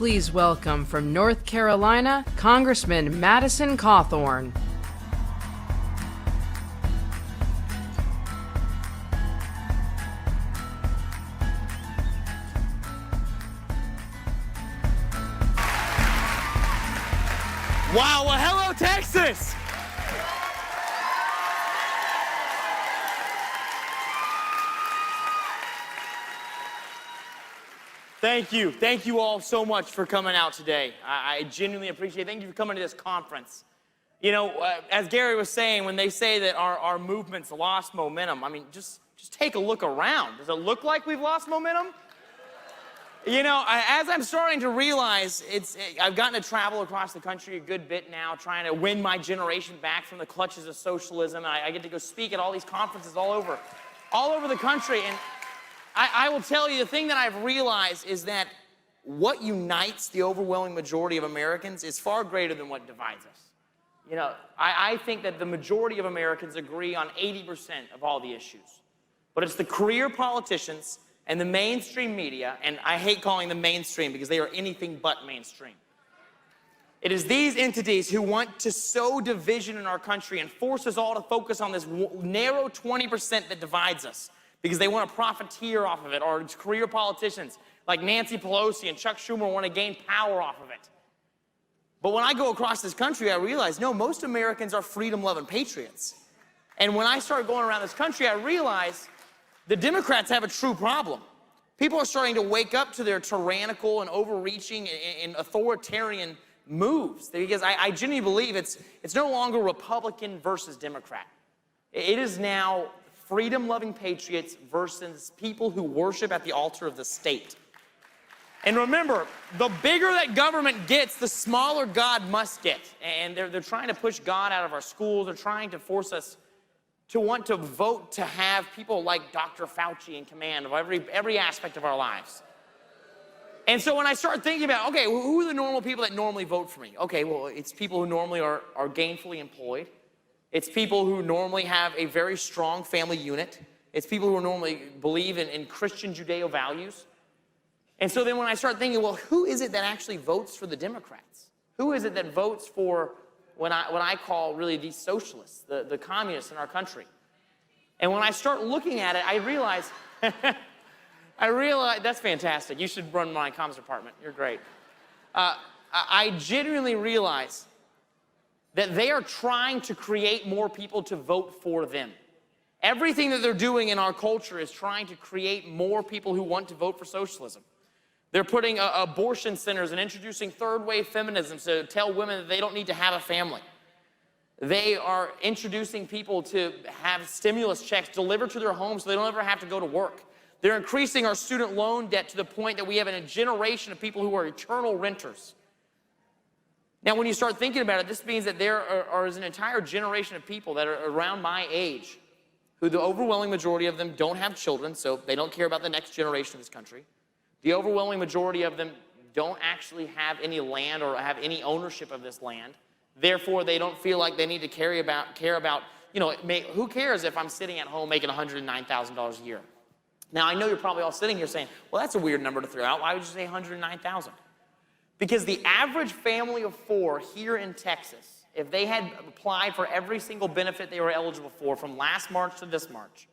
Please welcome from North Carolina, Congressman Madison Cawthorn. Wow, well, hello, Texas. Thank you. Thank you all so much for coming out today. I genuinely appreciate it. Thank you for coming to this conference. You know, as Gary was saying, when they say that our movement's lost momentum, I mean, just take a look around. Does it look like we've lost momentum? You know, as I'm starting to realize, I've gotten to travel across the country a good bit now, trying to win my generation back from the clutches of socialism. And I get to go speak at all these conferences all over the country. And I will tell you, the thing that I've realized is that what unites the overwhelming majority of Americans is far greater than what divides us. You know, I think that the majority of Americans agree on 80% of all the issues. But it's the career politicians and the mainstream media, and I hate calling them mainstream because they are anything but mainstream. It is these entities who want to sow division in our country and force us all to focus on this narrow 20% that divides us because they want to profiteer off of it, or it's career politicians like Nancy Pelosi and Chuck Schumer want to gain power off of it. But when I go across this country, I realize, no, most Americans are freedom-loving patriots. And when I start going around this country, I realize the Democrats have a true problem. People are starting to wake up to their tyrannical and overreaching and authoritarian moves, because I genuinely believe it's no longer Republican versus Democrat. It is now freedom-loving patriots versus people who worship at the altar of the state. And remember, the bigger that government gets, the smaller God must get. And they're trying to push God out of our schools. They're trying to force us to want to vote to have people like Dr. Fauci in command of every aspect of our lives. And so when I start thinking about, okay, who are the normal people that normally vote for me? Okay, well, it's people who normally are gainfully employed. It's people who normally have a very strong family unit. It's people who normally believe in Christian Judeo values. And so then when I start thinking, well, who is it that actually votes for the Democrats? Who is it that votes for what I call really these socialists, the communists in our country? And when I start looking at it, I realize, that's fantastic. You should run my comms department. You're great. I genuinely realize that they are trying to create more people to vote for them. Everything that they're doing in our culture is trying to create more people who want to vote for socialism. They're putting abortion centers and introducing third-wave feminism to tell women that they don't need to have a family. They are introducing people to have stimulus checks delivered to their homes so they don't ever have to go to work. They're increasing our student loan debt to the point that we have a generation of people who are eternal renters. Now, when you start thinking about it, this means that there is an entire generation of people that are around my age who the overwhelming majority of them don't have children, so they don't care about the next generation of this country. The overwhelming majority of them don't actually have any land or have any ownership of this land. Therefore, they don't feel like they need to care about, you know, who cares if I'm sitting at home making $109,000 a year? Now, I know you're probably all sitting here saying, well, that's a weird number to throw out. Why would you say $109,000? Because the average family of four here in Texas, if they had applied for every single benefit they were eligible for from last March to this March,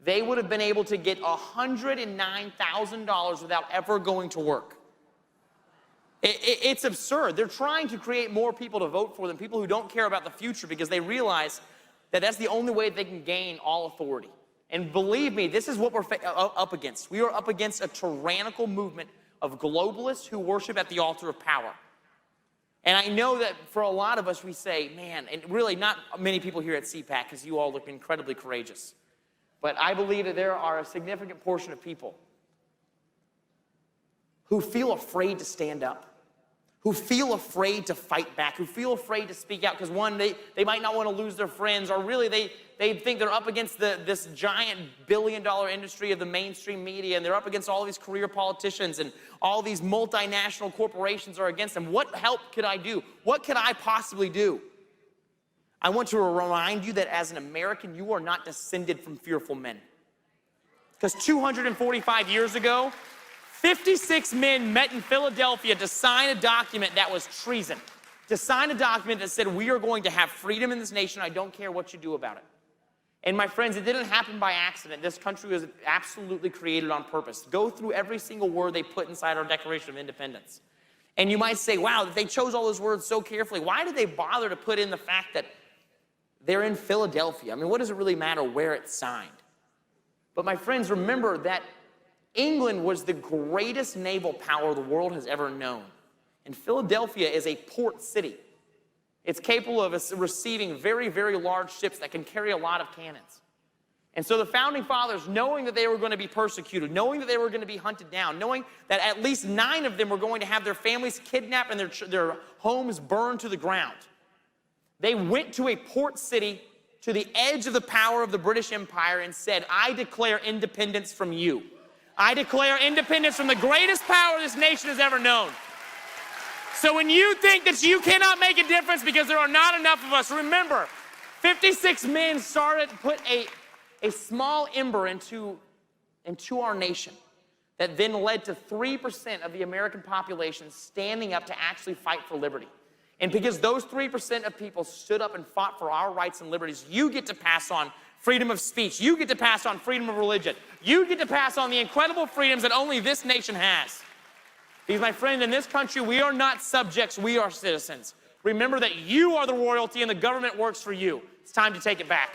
they would have been able to get $109,000 without ever going to work. It's absurd. They're trying to create more people to vote for them, people who don't care about the future, because they realize that that's the only way they can gain all authority. And believe me, this is what we're up against. We are up against a tyrannical movement of globalists who worship at the altar of power. And I know that for a lot of us, we say, man, and really not many people here at CPAC, because you all look incredibly courageous. But I believe that there are a significant portion of people who feel afraid to stand up, who feel afraid to fight back, who feel afraid to speak out because, one, they might not want to lose their friends, or really they think they're up against this giant billion-dollar industry of the mainstream media, and they're up against all these career politicians, and all these multinational corporations are against them. What help could I do? What could I possibly do? I want to remind you that as an American, you are not descended from fearful men. Because 245 years ago, 56 men met in Philadelphia to sign a document that was treason, to sign a document that said, we are going to have freedom in this nation. I don't care what you do about it. And my friends, it didn't happen by accident. This country was absolutely created on purpose. Go through every single word they put inside our Declaration of Independence. And you might say, wow, they chose all those words so carefully. Why did they bother to put in the fact that they're in Philadelphia? I mean, what does it really matter where it's signed? But my friends, remember that England was the greatest naval power the world has ever known. And Philadelphia is a port city. It's capable of receiving very, very large ships that can carry a lot of cannons. And so the Founding Fathers, knowing that they were going to be persecuted, knowing that they were going to be hunted down, knowing that at least 9 of them were going to have their families kidnapped and their homes burned to the ground, they went to a port city to the edge of the power of the British Empire and said, I declare independence from you. I declare independence from the greatest power this nation has ever known. So when you think that you cannot make a difference because there are not enough of us, remember, 56 men started to put a small ember into our nation that then led to 3% of the American population standing up to actually fight for liberty. And because those 3% of people stood up and fought for our rights and liberties, you get to pass on freedom of speech. You get to pass on freedom of religion. You get to pass on the incredible freedoms that only this nation has. Because, my friend, in this country, we are not subjects, we are citizens. Remember that you are the royalty and the government works for you. It's time to take it back.